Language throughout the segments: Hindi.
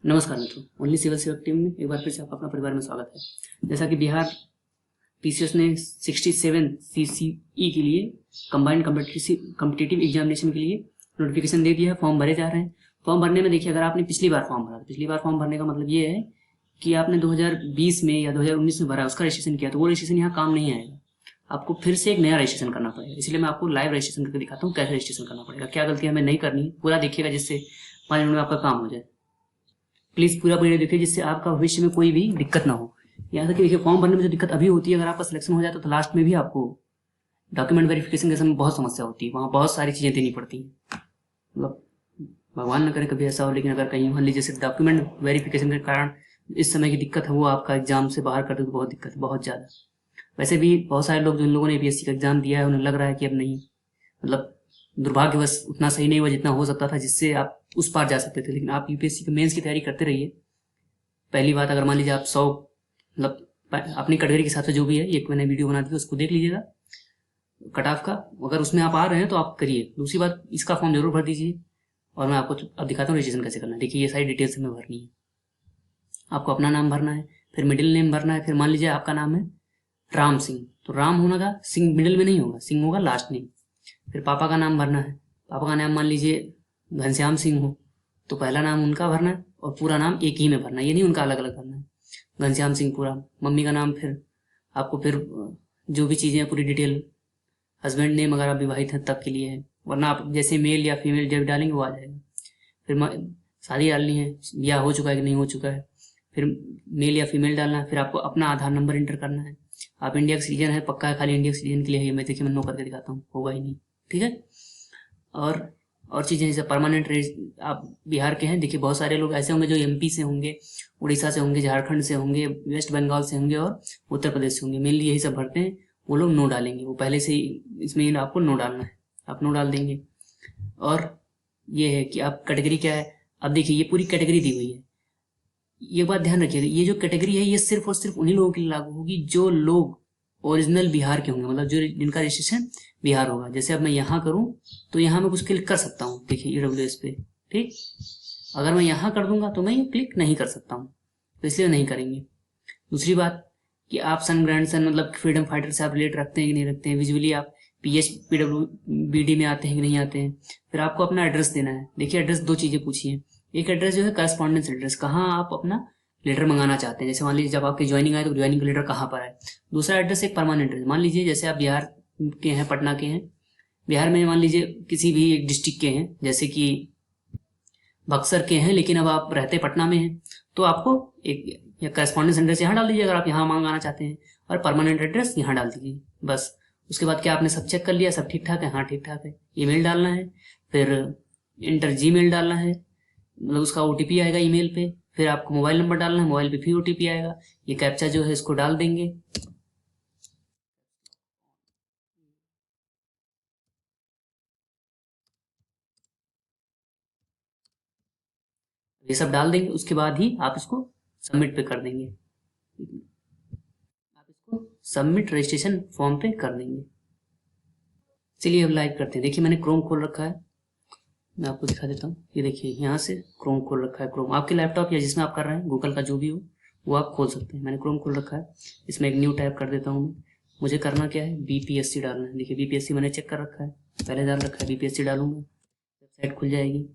नमस्कार मित्रों, ओनली सिविल सेवा टीम में एक बार फिर से आपका अपना परिवार में स्वागत है। जैसा कि बिहार पीसीएस ने 67 सीसीई के लिए कंबाइंड कॉम्पिटिटिव एग्जामिनेशन के लिए नोटिफिकेशन दे दिया है। फॉर्म भरे जा रहे हैं। फॉर्म भरने में देखिए, अगर आपने पिछली बार फॉर्म भरने का मतलब ये है कि आपने 2020 में या 2019 में भरा, उसका रजिस्ट्रेशन किया, तो वो रजिस्ट्रेशन यहाँ काम नहीं आएगा। आपको फिर से एक नया रजिस्ट्रेशन करना पड़ेगा। इसलिए मैं आपको लाइव रजिस्ट्रेशन करके दिखाता हूँ कैसे रजिस्ट्रेशन करना पड़ेगा, क्या गलतियां हमें नहीं करनी है। पूरा देखिएगा जिससे 5 मिनट में आपका काम हो जाए। प्लीज पूरा वीडियो देखिए जिससे आपका भविष्य में कोई भी दिक्कत ना हो। यहाँ तक कि देखिए, फॉर्म भरने में जो दिक्कत अभी होती है, अगर आपका सिलेक्शन हो जाता है तो लास्ट में भी आपको डॉक्यूमेंट वेरिफिकेशन के समय बहुत समस्या होती है। वहाँ बहुत सारी चीजें देनी पड़ती हैं। मतलब भगवान न करे कभी ऐसा हो, लेकिन अगर कहीं मान लीजिए सिर्फ डॉक्यूमेंट वेरिफिकेशन के कारण इस समय की दिक्कत है, वो आपका एग्जाम से बाहर कर दे तो बहुत दिक्कत है, बहुत ज्यादा। वैसे भी बहुत सारे लोग, जिन लोगों ने यूपीएससी का एग्जाम दिया है, उन्हें लग रहा है कि अब नहीं, मतलब दुर्भाग्यवश उतना सही नहीं हुआ जितना हो सकता था, जिससे आप उस पार जा सकते थे। लेकिन आप यूपीएससी के मेंस की तैयारी करते रहिए। पहली बात, अगर मान लीजिए आप 100 मतलब अपनी कैटेगरी के हिसाब से जो भी है, एक मैंने वीडियो बना दी उसको देख लीजिएगा कट ऑफ का, अगर उसमें आप आ रहे हैं तो आप करिए। दूसरी बात, इसका फॉर्म जरूर भर दीजिए। और मैं आपको अब दिखाता हूँ रजिस्ट्रेशन कैसे करना है। देखिए, ये सारी डिटेल्स हमें भरनी है। आपको अपना नाम भरना है, फिर मिडिल नेम भरना है। फिर मान लीजिए आपका नाम है राम सिंह, तो राम होना का सिंह मिडिल में नहीं होगा, सिंह होगा लास्ट नेम। फिर पापा का नाम भरना है। पापा का नाम मान लीजिए घनश्याम सिंह हो, तो पहला नाम उनका भरना है और पूरा नाम एक ही में भरना है, ये नहीं उनका अलग अलग भरना है। घनश्याम सिंह पूरा। मम्मी का नाम फिर आपको फिर जो भी चीज़ें हैं पूरी डिटेल। हस्बैंड नेम अगर आप विवाहित हैं तब के लिए है, वरना आप जैसे मेल या फीमेल जब डालेंगे वो आ जाएगा। फिर शादी डालनी है, ब्याह हो चुका है कि नहीं हो चुका है, फिर मेल या फीमेल डालना है। फिर आपको अपना आधार नंबर एंटर करना है। आप इंडिया का सिटीजन है, पक्का है, खाली इंडिया के सिटीजन के लिए है। मैं देखिए, मैं नो करके दिखाता हूँ, होगा ही नहीं, ठीक है। और चीज़ें जैसे परमानेंट आप बिहार के हैं। देखिए, बहुत सारे लोग ऐसे होंगे जो एमपी से होंगे, उड़ीसा से होंगे, झारखंड से होंगे, वेस्ट बंगाल से होंगे और उत्तर प्रदेश से होंगे। मेनली यही सब भरते हैं। वो लोग नो डालेंगे, वो पहले से ही इसमें आपको नो डालना है, आप नो डाल देंगे। और ये है कि आप कैटेगरी क्या है। अब देखिए, ये पूरी कैटेगरी दी हुई है। ये बात ध्यान रखिएगा, ये जो कैटेगरी है ये सिर्फ और सिर्फ उन्हीं लोगों के लिए लागू होगी जो लोग ओरिजिनल बिहार के होंगे, मतलब जो जिनका रजिस्ट्रेशन बिहार होगा। जैसे अब मैं यहाँ करूँ तो यहाँ मैं कुछ क्लिक कर सकता हूँ, देखिए ईडब्ल्यूएस पे, ठीक। अगर मैं यहाँ कर दूंगा तो मैं ये क्लिक नहीं कर सकता हूँ, तो इसलिए नहीं करेंगे। दूसरी बात कि आप सन ग्रैंडसन मतलब फ्रीडम फाइटर से आप रिलेट रखते हैं कि नहीं रखते हैं, विजुअली आप PWBD में आते हैं कि नहीं आते हैं। फिर आपको अपना एड्रेस देना है। देखिए, एड्रेस दो चीज़ें पूछी हैं। एक एड्रेस जो है करस्पॉन्डेंस एड्रेस, कहाँ आप अपना लेटर मंगाना चाहते हैं। जैसे मान लीजिए जब आपकी ज्वाइनिंग आए तो ज्वाइनिंग का लेटर कहाँ पर है। दूसरा एड्रेस एक परमानेंट एड्रेस। मान लीजिए जैसे आप बिहार के हैं, पटना के हैं, बिहार में मान लीजिए किसी भी एक डिस्ट्रिक्ट के हैं, जैसे कि बक्सर के हैं, लेकिन अब आप रहते पटना में हैं, तो आपको एक या करस्पॉन्डेंस एड्रेस यहाँ डाल दीजिए अगर आप यहाँ मंगाना चाहते हैं, और परमानेंट एड्रेस यहाँ डाल दीजिए बस। उसके बाद क्या आपने सब चेक कर लिया, सब ठीक ठाक है, हाँ ठीक ठाक है। ईमेल डालना है, फिर इंटर जीमेल डालना है, मतलब उसका OTP आएगा ईमेल पे। फिर आपको मोबाइल नंबर डालना है, मोबाइल पे फिर OTP आएगा। ये कैप्चा जो है इसको डाल देंगे। ये सब डाल देंगे, उसके बाद ही आप इसको सबमिट पे कर देंगे। आप इसको सबमिट रजिस्ट्रेशन फॉर्म पे कर देंगे। चलिए अब लाइव करते हैं। देखिए, मैंने क्रोम खोल रखा है, मैं आपको दिखा देता हूँ। ये देखिए, यहाँ से क्रोम खोल रखा है। क्रोम आपके लैपटॉप या जिसमें आप कर रहे हैं, गूगल का जो भी हो वो आप खोल सकते हैं। मैंने क्रोम खोल रखा है। इसमें एक न्यू टाइप कर देता हूँ। मुझे करना क्या है, BPSC डालना है। देखिए, BPSC मैंने चेक कर रखा है, पहले डाल रखा है। BPSC डालूंगा, वेबसाइट खुल जाएगी।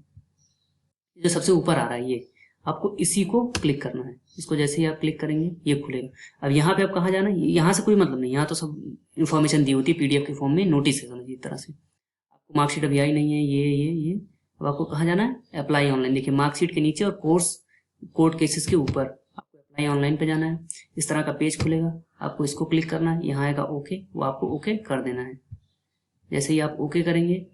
जो सबसे ऊपर आ रहा है ये, आपको इसी को क्लिक करना है। इसको जैसे ही आप क्लिक करेंगे ये खुलेगा। अब यहाँ पे आप कहाँ जाना है, यहाँ से कोई मतलब नहीं, यहाँ तो सब इन्फॉर्मेशन दी होती है PDF के फॉर्म में, नोटिस है समझिए एक तरह से। आपको मार्कशीट अभी आई नहीं है, ये अब आपको कहाँ जाना है, अप्लाई ऑनलाइन। देखिए, मार्कशीट के नीचे और कोर्ट केसेस के ऊपर आपको अप्लाई ऑनलाइन पे जाना है। इस तरह का पेज खुलेगा, आपको इसको क्लिक करना है। यहाँ आएगा ओके, वो आपको ओके कर देना है। जैसे ही आप ओके करेंगे,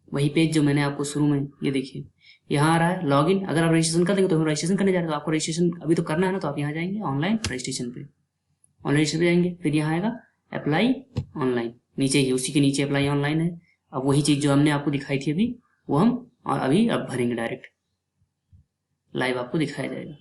वही पेज जो मैंने आपको शुरू में, ये देखिए यहाँ आ रहा है लॉगिन। अगर आप रजिस्ट्रेशन कर देंगे तो हम रजिस्ट्रेशन करने जा रहे हैं, तो आपको रजिस्ट्रेशन अभी तो करना है ना, तो आप यहाँ जाएंगे ऑनलाइन रजिस्ट्रेशन पे, ऑनलाइन रजिस्ट्रेशन पे जाएंगे। फिर यहाँ आएगा अप्लाई ऑनलाइन, नीचे ही उसी के नीचे अप्लाई ऑनलाइन है। अब वही चीज़ जो हमने आपको दिखाई थी अभी, वो हम अभी अब भरेंगे, डायरेक्ट लाइव आपको दिखाया जाएगा।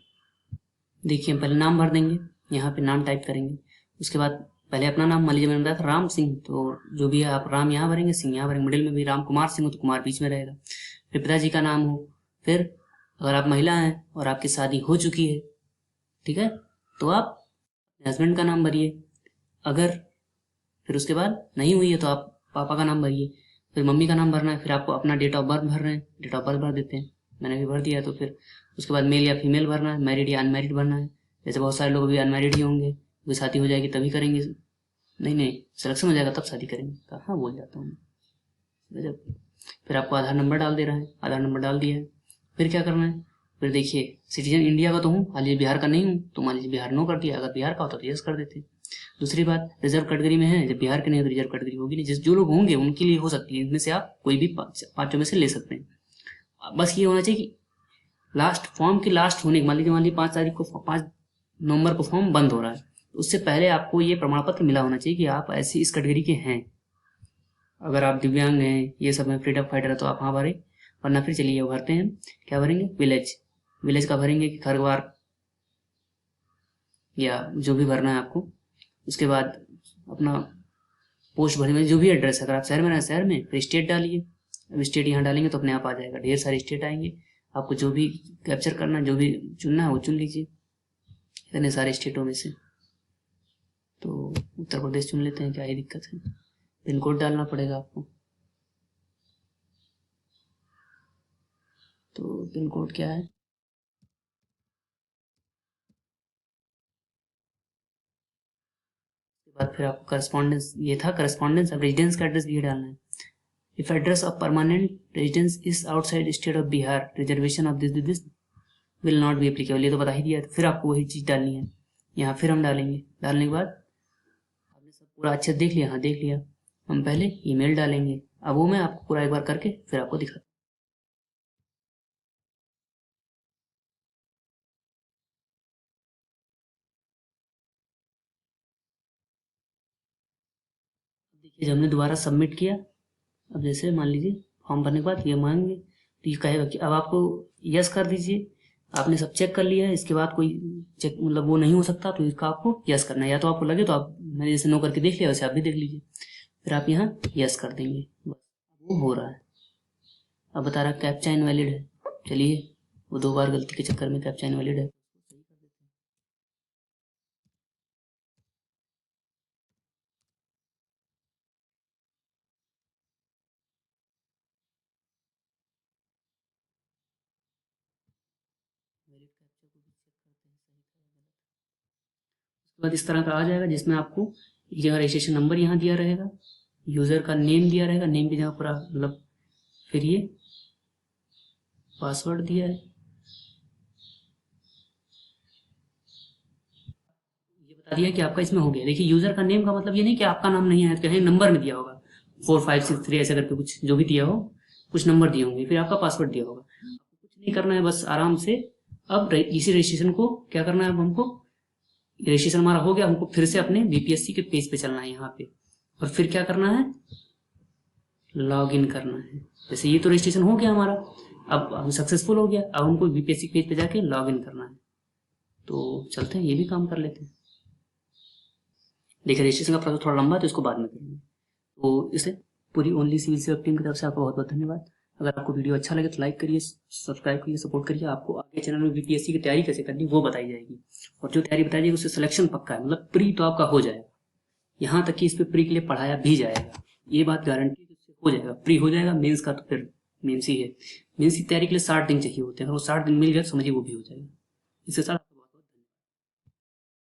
देखिए, हम पहले नाम भर देंगे, यहाँ पे नाम टाइप करेंगे। उसके बाद पहले अपना नाम, मान लीजिए मैंने बताया था राम सिंह, तो जो भी है आप राम यहाँ भरेंगे, सिंह यहाँ भरेंगे। मिडिल में भी राम कुमार सिंह हो तो कुमार बीच में रहेगा। फिर पिताजी का नाम हो, फिर अगर आप महिला हैं और आपकी शादी हो चुकी है, ठीक है, तो आप हस्बैंड का नाम भरिए। अगर फिर उसके बाद नहीं हुई है तो आप पापा का नाम भरिए। फिर मम्मी का नाम भरना है, फिर आपको अपना डेट ऑफ बर्थ भर रहे हैं, डेट ऑफ बर्थ भर देते हैं, मैंने भी भर दिया। तो फिर उसके बाद मेल या फीमेल भरना है, मैरिड या अनमैरिड भरना है। जैसे बहुत सारे लोग अभी अनमैरिड ही होंगे, अभी शादी हो जाएगी तभी करेंगे, नहीं नहीं सिलेक्शन हो जाएगा तब शादी करेंगे, कहाँ भूल जाता हूँ गजब। फिर आपको आधार नंबर डाल दे रहा है, आधार नंबर डाल दिया है। फिर क्या करना है, फिर देखिए सिटीजन इंडिया का तो हूँ, मान लीजिए बिहार का नहीं हूँ तो मान लीजिए बिहार नो कर दिया, अगर बिहार का होता तो यस कर देते। दूसरी बात, रिजर्व कैटेगरी में है, जब बिहार के नहीं है तो रिजर्व कैटेगरी होगी नहीं, जिस जो लोग होंगे उनके लिए हो सकती है, इनमें से आप कोई भी पांचों में से ले सकते हैं। बस ये होना चाहिए कि लास्ट फॉर्म की लास्ट होने मान लीजिए 5 तारीख को 5 नवंबर को फॉर्म बंद हो रहा है, तो उससे पहले आपको ये प्रमाण पत्र मिला होना चाहिए कि आप ऐसी इस कैटेगरी के हैं। अगर आप दिव्यांग हैं, ये सब है, फ्रीडम फाइटर है, तो आप हाँ भरें, वरना फिर चलिए भरते हैं। क्या भरेंगे, विलेज, विलेज का भरेंगे कि खरगवार या जो भी भरना है आपको। उसके बाद अपना पोस्ट भरेंगे, जो भी एड्रेस है, अगर आप शहर में रहें शहर में, फिर स्टेट डालिए। अब स्टेट यहाँ डालेंगे तो अपने आप आ जाएगा, ढेर सारे स्टेट आएंगे, आपको जो भी कैप्चर करना है, जो भी चुनना है वो चुन लीजिए, इतने सारे स्टेटों में से। तो उत्तर प्रदेश चुन लेते हैं, क्या ही दिक्कत है। पिन कोड डालना पड़ेगा आपको, तो पिन कोड क्या है, बाद फिर आपको करस्पॉन्डेंस, ये था करस्पॉन्डेंस। अब रेजिडेंस का एड्रेस भी डालना है। If address of permanent residence is outside state of Bihar, reservation of this will not be applicable, ये तो बता ही दिया। तो फिर आपको वही चीज़ डालनी है, यहाँ फिर हम डालेंगे। डालने के बाद आपने सब पूरा अच्छे देख लिया, हाँ देख लिया, हम पहले ईमेल डालेंगे। अब वो मैं आपको पूरा एक बार करके फिर आपको दिखाता हूँ। देखिए जब हमने दोबारा सबमिट किया, अब जैसे मान लीजिए फॉर्म भरने के बाद ये मांगेंगे, तो ये कहेगा कि अब आपको यस कर दीजिए। आपने सब चेक कर लिया है, इसके बाद कोई चेक मतलब वो नहीं हो सकता, तो इसका आपको यस करना है। या तो आपको लगे तो आप, मैंने जैसे नो करके देख लिया वैसे आप भी देख लीजिए, फिर आप यहाँ यस कर देंगे, बस वो हो रहा है। अब बता रहा कैप्चा इनवैलिड है, चलिए वो 2 बार गलती के चक्कर में कैप्चा इनवैलिड है। वैलिड कैप्चा को भी चेक करते हैं सही था या गलत। उसके बाद इस तरह का आ जाएगा, जिसमें आपको एक जगह रजिस्ट्रेशन नंबर यहाँ दिया रहेगा, यूज़र का नेम दिया रहेगा, नेम की जगह पूरा मतलब, फिर ये पासवर्ड दिया है, ये बता दिया कि आपका इसमें हो गया। देखिए यूज़र का नेम का मतलब ये नहीं कि आपका नाम नहीं है, तो कहीं नंबर में दिया होगा 4563 ऐसे करके कुछ जो भी दिया हो, कुछ नंबर दिए होंगे, फिर आपका पासवर्ड दिया होगा। आपको कुछ नहीं करना है, बस आराम से अब इसी रजिस्ट्रेशन को क्या करना है, अब हमको रजिस्ट्रेशन हमारा हो गया, हमको फिर से अपने बीपीएससी के पेज पे चलना है यहाँ पे, और फिर क्या करना है, लॉग इन करना है। जैसे ये तो रजिस्ट्रेशन हो गया हमारा, अब हम सक्सेसफुल हो गया, अब हमको बीपीएससी पेज पे जाके लॉग इन करना है। तो चलते हैं, ये भी काम कर लेते हैं। देखिए रजिस्ट्रेशन का प्रोसेस थोड़ा लंबा है, तो इसको बाद में करेंगे। तो इसे पूरी ओनली सिविल सेवा टीम की तरफ से आपको बहुत बहुत धन्यवाद। अगर आपको वीडियो अच्छा लगे तो लाइक करिए, सब्सक्राइब करिए, सपोर्ट करिए। आपको आगे चैनल में बीपीएससी की तैयारी कैसे करनी वो बताई जाएगी, और जो तैयारी बताई जाएगी उससे सिलेक्शन पक्का है, मतलब प्री तो आपका हो जाएगा, यहाँ तक कि इस पे प्री के लिए पढ़ाया भी जाएगा, ये बात गारंटी हो जाएगा। प्री हो जाएगा, मेंस का तो फिर मेंस ही है। मेंस की तैयारी के लिए 60 दिन चाहिए होते हैं, अगर वो 60 दिन मिल गया तो समझिए वो भी हो जाएगा। इसके साथ